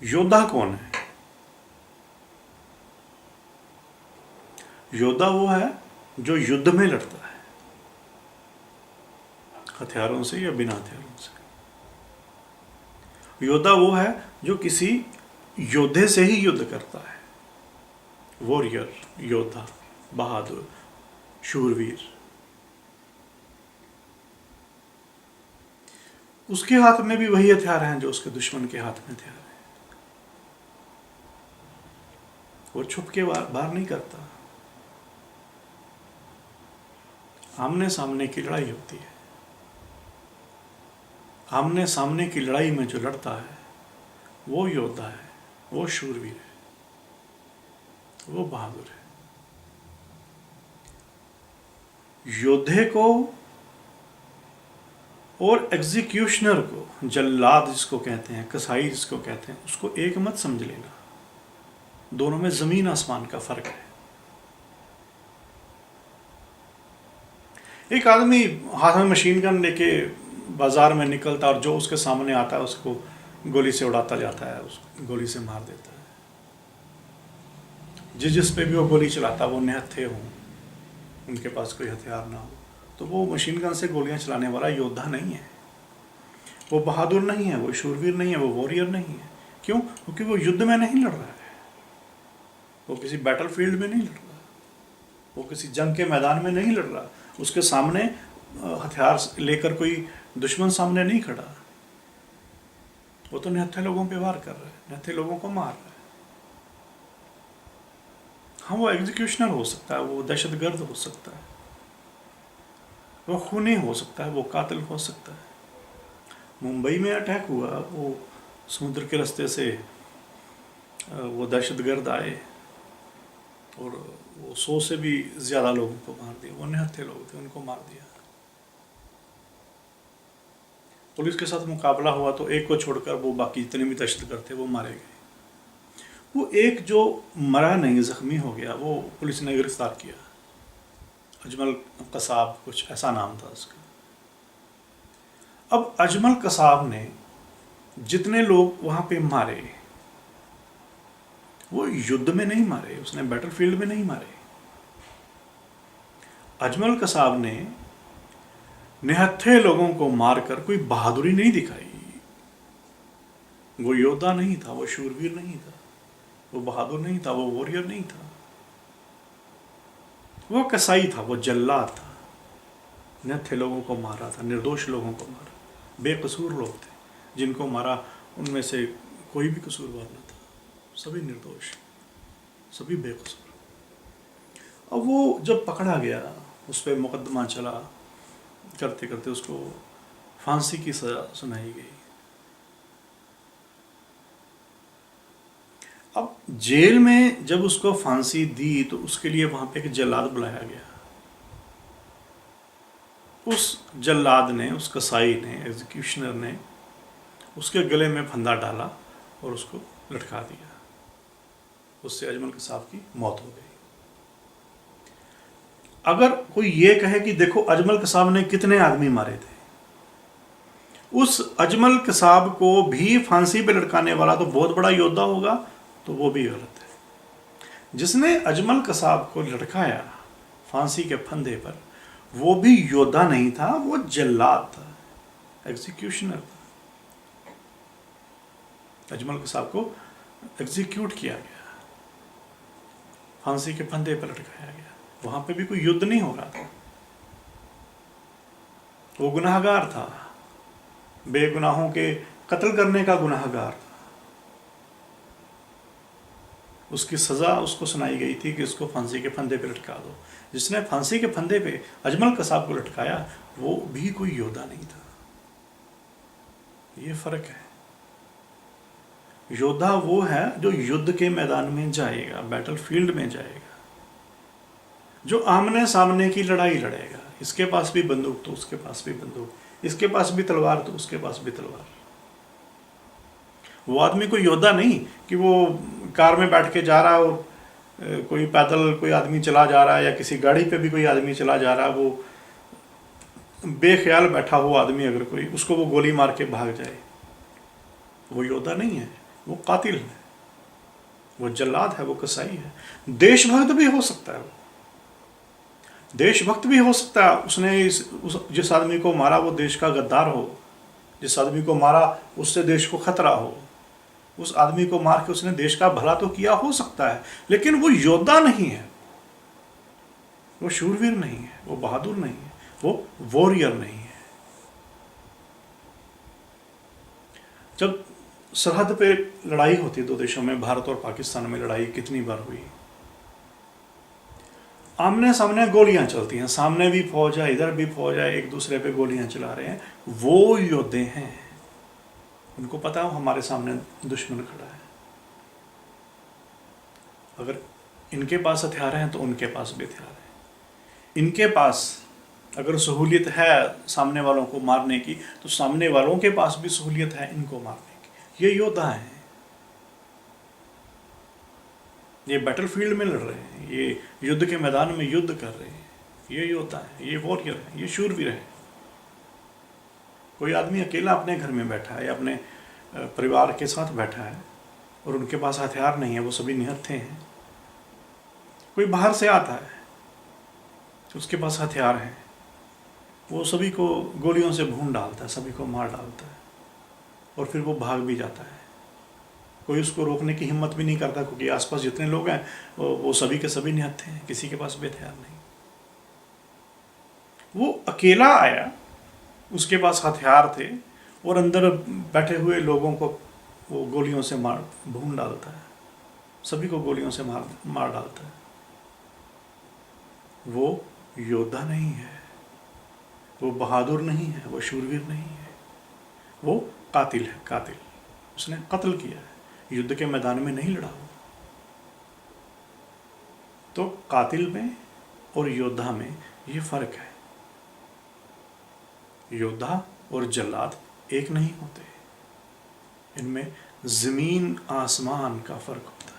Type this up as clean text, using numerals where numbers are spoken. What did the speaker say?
योद्धा कौन है? योद्धा वो है जो युद्ध में लड़ता है, हथियारों से या बिना हथियारों से। योद्धा वो है जो किसी योद्धे से ही युद्ध करता है। वॉरियर, योद्धा, बहादुर, शूरवीर। उसके हाथ में भी वही हथियार हैं जो उसके दुश्मन के हाथ में हथियार हैं। वो छुप के बाहर नहीं करता। आमने सामने की लड़ाई होती है। आमने सामने की लड़ाई में जो लड़ता है वो योद्धा है, वो शूरवीर है, वो बहादुर है। योद्धे को और एग्जीक्यूशनर को, जल्लाद जिसको कहते हैं, कसाई जिसको कहते हैं, उसको एक मत समझ लेना। दोनों में जमीन आसमान का फर्क है। एक आदमी हाथ में मशीन गन लेके बाजार में निकलता और जो उसके सामने आता है उसको गोली से उड़ाता जाता है, उसको गोली से मार देता है। जिस पे भी वो गोली चलाता वो निहत्थे हों, उनके पास कोई हथियार ना हो, तो वो मशीन गन से गोलियां चलाने वाला योद्धा नहीं है, वो बहादुर नहीं है, वो शूरवीर नहीं है, वो वॉरियर नहीं है। क्यों? क्योंकि वो युद्ध में नहीं लड़ रहा है, वो किसी बैटल फील्ड में नहीं लड़ रहा, वो किसी जंग के मैदान में नहीं लड़ रहा, उसके सामने हथियार लेकर कोई दुश्मन सामने नहीं खड़ा, वो तो निहत्थे लोगों पे वार कर रहा है, निहत्थे लोगों को मार रहा है। हाँ, वो एग्जीक्यूशनर हो सकता है, वो दहशतगर्द हो सकता है, वो खूनी हो सकता है, वो कातिल हो सकता है। मुंबई में अटैक हुआ, वो समुद्र के रास्ते से वो दहशतगर्द आए और वो 100 से भी ज़्यादा लोगों को मार दिया। वो निहत्थे लोग थे, उनको मार दिया। पुलिस के साथ मुकाबला हुआ तो एक को छोड़कर वो बाकी जितने भी दहशतगर्द थे वो मारे गए। वो एक जो मरा नहीं, जख्मी हो गया, वो पुलिस ने गिरफ्तार किया। अजमल कसाब, कुछ ऐसा नाम था उसका। अब अजमल कसाब ने जितने लोग वहां पे मारे वो युद्ध में नहीं मारे, उसने बैटलफील्ड में नहीं मारे। अजमल कसाब ने निहत्थे लोगों को मारकर कोई बहादुरी नहीं दिखाई। वो योद्धा नहीं था, वो शूरवीर नहीं था, वो बहादुर नहीं था, वो वॉरियर नहीं था, वो कसाई था, वो जल्लाद था। निहत्थे लोगों को मारा था, निर्दोष लोगों को मारा, बेकसूर लोग थे जिनको मारा, उनमें से कोई भी कसूरवार न था, सभी निर्दोष, सभी बेकसूर। अब वो जब पकड़ा गया, उस पर मुकदमा चला, करते करते उसको फांसी की सजा सुनाई गई। अब जेल में जब उसको फांसी दी तो उसके लिए वहां पे एक जल्लाद बुलाया गया। उस जल्लाद ने, उस कसाई ने, एग्जीक्यूशनर ने उसके गले में फंदा डाला और उसको लटका दिया। उससे अजमल कसाब की मौत हो गई। अगर कोई ये कहे कि देखो अजमल कसाब ने कितने आदमी मारे थे, उस अजमल कसाब को भी फांसी पे लटकाने वाला तो बहुत बड़ा योद्धा होगा, तो वो भी गलत है। जिसने अजमल कसाब को लटकाया फांसी के फंदे पर, वो भी योद्धा नहीं था, वो जल्लाद था, एग्जीक्यूशनर था। अजमल कसाब को एग्जीक्यूट किया गया, फांसी के फंदे पर लटकाया गया। वहां पे भी कोई युद्ध नहीं हो रहा था, वो गुनाहगार था, बेगुनाहों के कत्ल करने का गुनाहगार था। उसकी सजा उसको सुनाई गई थी कि उसको फांसी के फंदे पे लटका दो। जिसने फांसी के फंदे पे अजमल कसाब को लटकाया वो भी कोई योद्धा नहीं था। ये फर्क है। योद्धा वो है जो युद्ध के मैदान में जाएगा, बैटलफील्ड में जाएगा, जो आमने सामने की लड़ाई लड़ेगा। इसके पास भी बंदूक तो उसके पास भी बंदूक, इसके पास भी तलवार तो उसके पास भी तलवार। वो आदमी कोई योद्धा नहीं कि वो कार में बैठ के जा रहा हो, कोई पैदल कोई आदमी चला जा रहा है, या किसी गाड़ी पे भी कोई आदमी चला जा रहा है, वो बेख्याल बैठा हुआ आदमी अगर कोई, उसको वो गोली मार के भाग जाए, वो योद्धा नहीं है। वो कातिल है, वो जल्लाद है, वो कसाई है। देशभक्त भी हो सकता है, वो देशभक्त भी हो सकता है। उसने जिस आदमी को मारा वो देश का गद्दार हो, जिस आदमी को मारा उससे देश को खतरा हो, उस आदमी को मार के उसने देश का भला तो किया हो सकता है, लेकिन वो योद्धा नहीं है, वो शूरवीर नहीं है, वो बहादुर नहीं है, वो वॉरियर नहीं है। जब सरहद पे लड़ाई होती है दो देशों में, भारत और पाकिस्तान में लड़ाई कितनी बार हुई, आमने सामने गोलियां चलती हैं, सामने भी फौज है, इधर भी फौज है, एक दूसरे पे गोलियां चला रहे हैं, वो योद्धे हैं। उनको पता है हमारे सामने दुश्मन खड़ा है, अगर इनके पास हथियार हैं तो उनके पास भी हथियार है। इनके पास अगर सहूलियत है सामने वालों को मारने की, तो सामने वालों के पास भी सहूलियत है इनको मारने की। ये योद्धा हैं, ये बैटलफील्ड में लड़ रहे हैं, ये युद्ध के मैदान में युद्ध कर रहे हैं, ये योद्धा है, ये वॉरियर है, ये शूरवीर है। कोई आदमी अकेला अपने घर में बैठा है या अपने परिवार के साथ बैठा है और उनके पास हथियार नहीं है, वो सभी निहत्थे हैं। कोई बाहर से आता है, उसके पास हथियार है, वो सभी को गोलियों से भून डालता है, सभी को मार डालता है और फिर वो भाग भी जाता है। कोई उसको रोकने की हिम्मत भी नहीं करता, क्योंकि आसपास जितने लोग हैं वो सभी के सभी निहत्थे हैं, किसी के पास भी हथियार नहीं। वो अकेला आया, उसके पास हथियार थे और अंदर बैठे हुए लोगों को वो गोलियों से भून डालता है, सभी को गोलियों से मार डालता है। वो योद्धा नहीं है, वो बहादुर नहीं है, वो शूरवीर नहीं है, वो कातिल है, कातिल। उसने कत्ल किया है, युद्ध के मैदान में नहीं लड़ा हो। तो कातिल में और योद्धा में ये फर्क है। योद्धा और जल्लाद एक नहीं होते, इनमें जमीन आसमान का फर्क होता है।